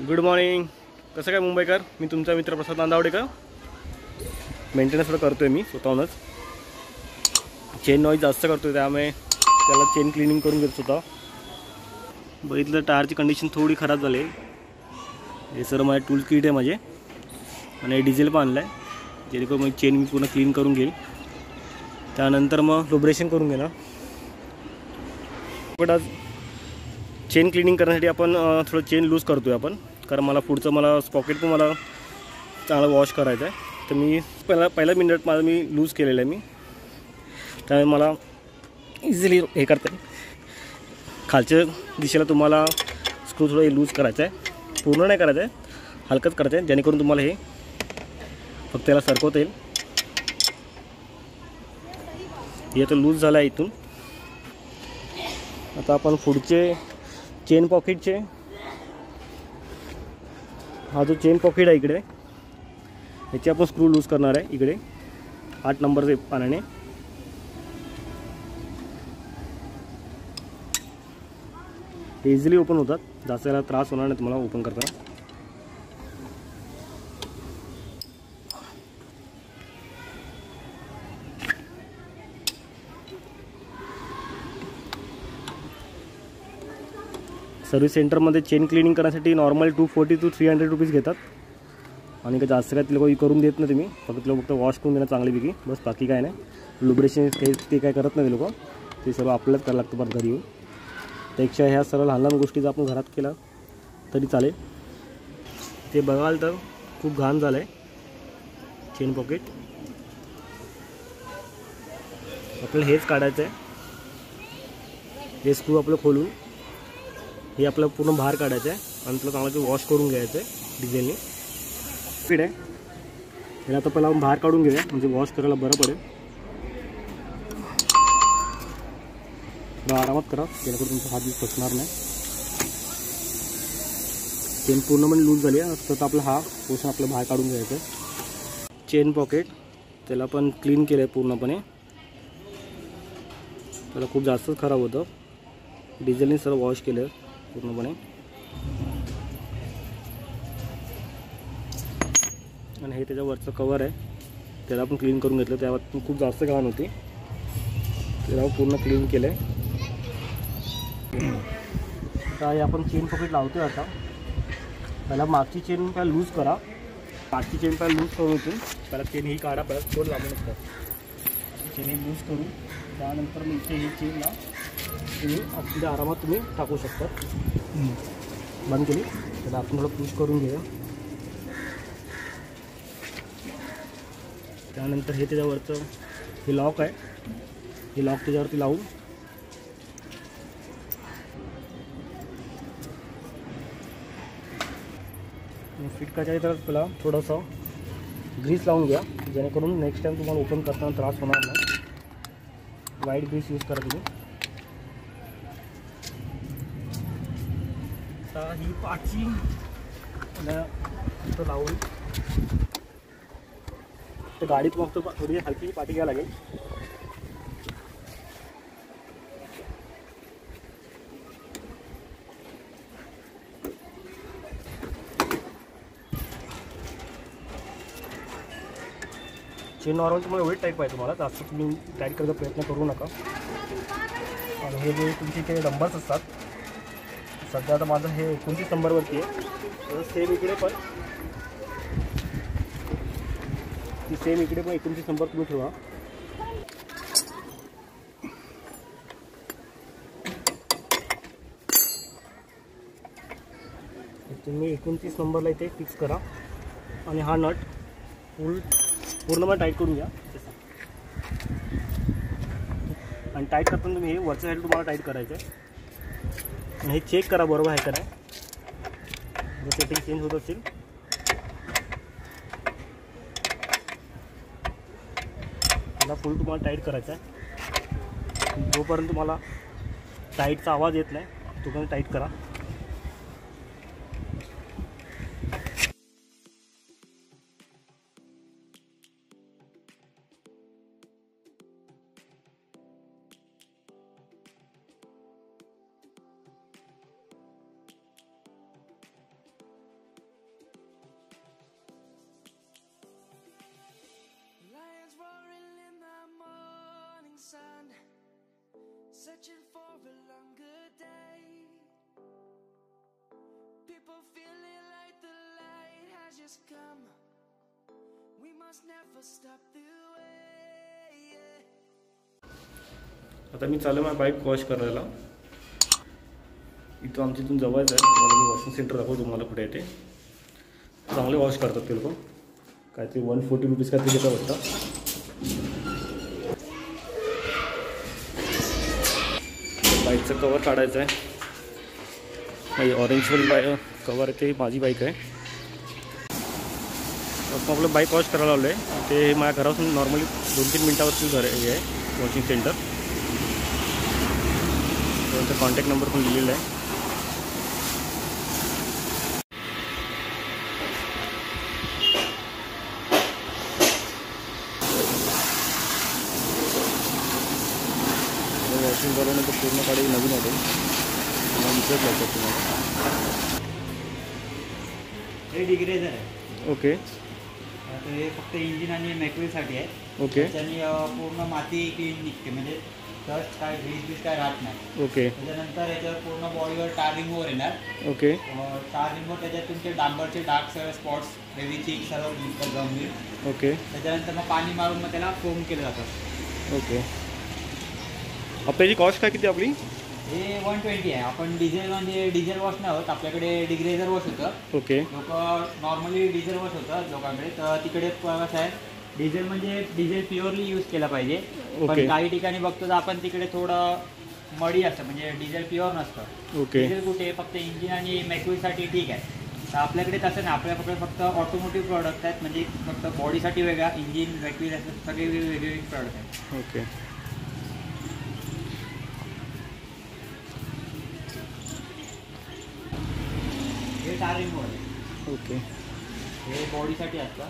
Good morning. कसं काय मुंबईकर? मी तुमचा मित्र प्रसाद नांदावडेकर. मेंटेनन्स थोडं करतो आहे मी स्वतःहूनच. चेन नॉईज जास्त करतो आहे, त्यामुळे त्याला चेन क्लिनिंग करून घेत होता. बघितलं टायरची कंडिशन थोडी खराब झाली. हे सर माझे टूल किट आहे माझे, आणि डिझेल पण आणलं आहे, जेणेकरून मग चेन मी पूर्ण क्लीन करून घेईल. त्यानंतर मग लुब्रेशन करून घेणार. बट आज चेन क्लिनिंग करण्यासाठी आपण थोडं चेन लूज करतो आहे आपण, कारण मला स्पॉकेट पण मला चांगलं वॉश करायचं आहे. तर मी पहिला मिनिट माझं मी लूज केलेलं आहे त्यामुळे मला इझिली हे करता येईल. खालच्या दिशेला तुम्हाला स्क्रू थोडं लूज करायचं आहे, पूर्ण नाही करायचं आहे, हलकंच करायचं आहे, जेणेकरून तुम्हाला हे फक्त त्याला सरकवता येईल. हे आता लूज झालं आहे इथून. आता आपण पुढचे चेन पॉकेटचे, हा जो चेन पॉकेट आहे इकडे, याची आपण स्क्रू लूज करणार आहे इकडे 8 नंबरचे पाण्याने. हे इझिली ओपन होतात, जास्त याला त्रास होणार नाही तुम्हाला ओपन करताना. सर्व्हिस सेंटरमध्ये चेन क्लिनिंग करण्यासाठी नॉर्मल 240 to 300 रुपीज घेतात, आणि जास्त काय ते लोक करून देत नाही. तुम्ही फक्त वॉश करून देणं चांगलीपैकी, बस, बाकी काय नाही. लुब्रेशन ते काय करत नाही ते लोक, ते सर्व आपल्यालाच करायला लागतं परत घरी येऊन. त्यापेक्षा ह्या सर्व लहान लहान गोष्टी जर आपण घरात केला तरी चालेल. ते बघाल तर खूप घाण झालं आहे चेन पॉकेट. आपल्याला हेच काढायचं आहे. हे स्क्रू आपलं खोलून हे आपल्याला पूर्ण बाहेर काढायचं आहे, आणि तुला चांगलं वॉश करून घ्यायचं आहे डिझेलने. स्पीड आहे हे. आता पहिला आपण बाहेर काढून घेऊया, म्हणजे वॉश करायला बरं पडेल. आरामात करा, जेणेकरून तुमचा हात फसणार नाही. चेन पूर्णपणे लूज झाली आहे, तर आपला हा पोर्शन आपल्याला बाहेर काढून घ्यायचं आहे. चेन पॉकेट त्याला पण क्लीन केलं आहे पूर्णपणे. त्याला खूप जास्तच खराब होतं, डिझेलने सर्व वॉश केलं आहे पूर्णपणे. आणि हे त्याच्यावरचं कवर आहे, त्याला आपण क्लीन करून घेतलं. त्यावर खूप जास्त घाण होती, त्याला पूर्ण क्लीन केलं आहे. तर हे आपण चेन पॉकेट लावतो आहे. आता पहिला मागची चेन पहिला लूज करा. मागची चेन पहिला लूज करून होती, पहिला चेन ही काढा, पहिला तोड लावून असतात. चेन ही लूज करून त्यानंतर मग इथे ही चेनला तुम्ही अगदी आरामात तुम्ही टाकू शकता. बंद केली. त्याला आपण थोडं पुश करून घेऊया. त्यानंतर हे त्याच्यावरचं हे लॉक आहे, हे लॉक त्याच्यावरती लावून फिट करायचं आहे. तर तुला थोडंसं ग्रीस लावून घ्या, जेणेकरून नेक्स्ट टाईम तुम्हाला ओपन करताना त्रास होणार नाही. वाईट ग्रीस यूज करा तुम्ही. आता ही पाची इथं लावून तर गाडीत मग थोडी हलकी पाठी घ्यायला लागेल. चेन नॉर्मल तुम्हाला वेट टाईट पाहिजे, तुम्हाला जास्त तुम्ही टाईट करायचा प्रयत्न करू नका. आणि हे जे तुमचे इथे नंबर्स असतात, सध्या आता माझं हे 29 नंबरवरती आहे. तर सेम इकडे पण 29 नंबर तुम्ही ठेवा. तुम्ही 29 नंबरला इथे फिक्स करा, आणि हा नट पूर्णपणे टाईट करून घ्या. आणि टाईट करताना तुम्ही हे वरच्या साईड तुम्हाला टाईट करायचं आहे. आणि हे चेक करा बरोबर आहे का नाही, जर सेटिंग चेंज होत असेल त्याला फुल तुम्हाला टाईट करायचं आहे. जोपर्यंत तुम्हाला टाईटचा आवाज येत नाही तोपर्यंत टाईट करा. searching for a longer day. People feeling like the light has just come. We must never stop the way. आता मी चालू माझी बाईक वॉश करायला. इथं आमच्या इथून जवळच आहे. तुम्हाला मी वॉशिंग सेंटर दाखवतो तुम्हाला कुठे आहे ते. चांगले वॉश करतात ते लोक. काहीतरी 140 रुपीज काहीतरी घेतात वाटतं. बाईकचं कवर काढायचं आहे. माझी ऑरेंजवाली कवर आहे ते माझी बाईक आहे. आपण आपलं बाईक वॉश करायला आलो आहे. ते माझ्या घरापासून नॉर्मली 2-3 मिनटावरती घर हे आहे वॉशिंग सेंटर. त्यांचा कॉन्टॅक्ट नंबर पण दिलेला आहे. वॉशिंग करून पूर्ण गाडी नवीन वाटेल. दिसत लागतात तुम्हाला. हे डिग्रेजर आहे. ओके. तर हे फक्त इंजिन आणि मॅक्युरीसाठी आहे. ओके. त्याच्याने पूर्ण माती क्लीन निघते, म्हणजे डस्ट काय ग्रीस काय राहत नाही. ओके. त्याच्यानंतर याच्यावर पूर्ण बॉडीवर टार रिमूव्हर येणार. ओके. टार रिमूव्हर त्याच्यात तुमचे डांबरचे डार्क सगळे स्पॉट्स बेबी चिक सर्व गंभीर. ओके. त्याच्यानंतर मग पाणी मारून मग त्याला फोम केलं जातं. ओके. आपल्याची कॉस्ट काय किती आपली? हे 120 आहे. आपण डिझेल म्हणजे डिझेल वॉश नाही होत, आपल्याकडे डिग्रेजर वॉश होतं. ओके. लोक नॉर्मली डिझेल वॉश होतं लोकांकडे. तर तिकडे कसं आहे, डिझेल म्हणजे डिझेल प्युअरली यूज केला पाहिजे. पण काही ठिकाणी बघतो तर आपण तिकडे थोडं मडी असतं, म्हणजे डिझेल प्युअर नसतं. ओके. डिझेल कुठे फक्त इंजिन आणि मॅक्युरीसाठी ठीक आहे. तर आपल्याकडे तसं नाही, आपल्याकडे फक्त ऑटोमोटिव्ह प्रॉडक्ट आहेत, म्हणजे फक्त बॉडीसाठी वेगळा, इंजिन मॅक्युरी असं सगळे वेगवेगळे प्रॉडक्ट आहेत. ओके. हे टारिंग मोड. ओके. हे बॉडीसाठी असतं.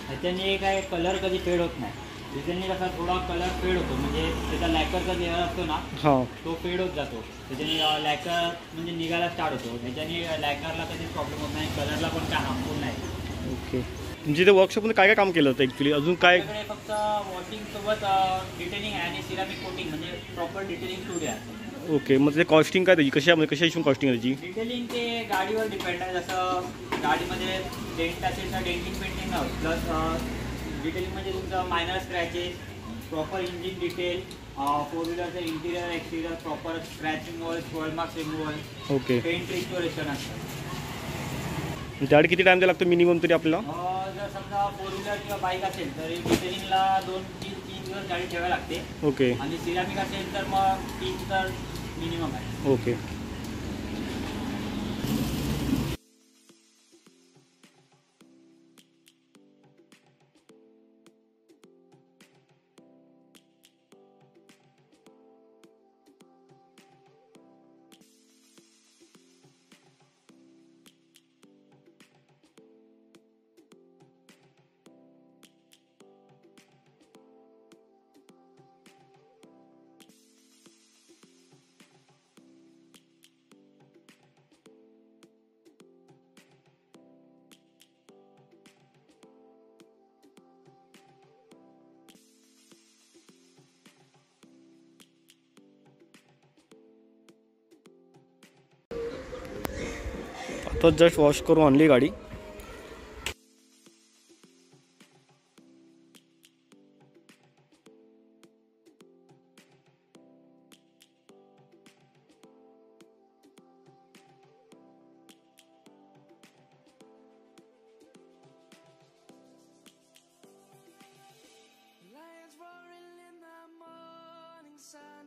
ह्याच्याने काय कलर कधी फेड होत नाही. त्याच्याने कसा थोडा कलर फेड होतो, म्हणजे त्याचा लॅकरचा लेअर असतो ना, तो फेड होत जातो. त्याच्याने लॅकर म्हणजे निघायला स्टार्ट होतो. त्याच्याने लॅकरला कधी प्रॉब्लेम होत नाही, कलरला पण काय हार्मफुल नाही. ओके. तुमच्या इथे वर्कशॉपमध्ये काय काय काम केलं होतं ॲक्च्युली? अजून काय? फक्त वॉशिंगसोबत डिटेलिंग आणि सिरामिक कोटिंग, म्हणजे प्रॉपर डिटेलिंग स्टुडिओ आहे. ओके. मग ते कॉस्टिंग काय त्याची? कशा हिशोब कॉस्टिंग आहे त्याची? डिटेलिंग ते गाडीवर डिपेंड आहे. जसं गाडीमध्ये डेंट असेल तर डेंटिंग पेंटिंग नाही, प्लस डिटेलिंग म्हणजे तुमचं minor scratches, proper engine detail, 4 व्हीलरचं interior exterior, proper scratch removal, swirl marks removal, okay. Paint restoration असतं. त्यासाठी किती टाईम द्यायला लागतो मिनिमम तरी आपल्याला? जर समजा 4 व्हीलर किंवा बाईक असेल तर डिटेलिंगला 2-3 दिवस गाडी ठेवावी लागते. ओके. आणि सिरामिक असेल तर मग 3 तर मिनिमम आहे. ओके. आता जस्ट वॉश करून आणली गाडी. Lions roaring in the morning sun,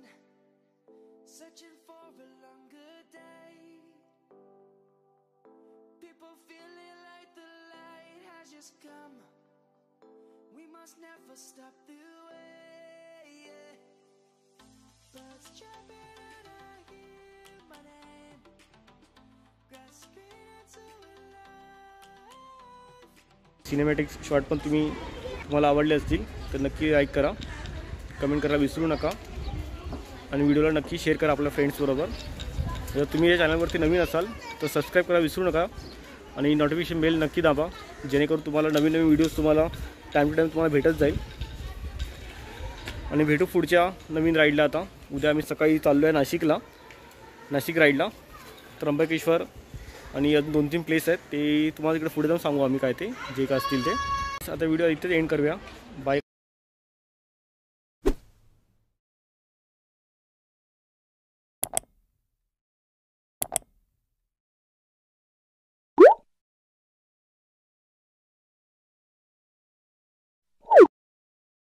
searching for a longer day. People feeling like the light has just come. We must never stop the way. Birds chirping and I hear my name, grasping into life. Cinematic shot पण तुम्हाला आवडले असतील तर नक्की like करा, comment करायला विसरू नका आणि व्हिडिओला नक्की शेअर करा आपल्या फ्रेंड्सबरोबर. जर तुम्ही या चॅनलवरती नवीन असाल तर सबस्क्राईब करायला विसरू नका आणि नोटिफिकेशन बेल नक्की दाबा, जेणेकरून तुम्हाला नवीन व्हिडिओज तुम्हाला टाईम टू टाईम तुम्हाला भेटत जाईल. आणि भेटू पुढच्या नवीन राईडला. आता उद्या आम्ही सकाळी चाललो आहे नाशिक राईडला. त्र्यंबकेश्वर आणि अजून 2-3 प्लेस आहेत, ते तुम्हाला इकडे पुढे जाऊन सांगू आम्ही काय ते जे काय असतील ते. आता व्हिडिओ इथेच एंड करूया. बाय.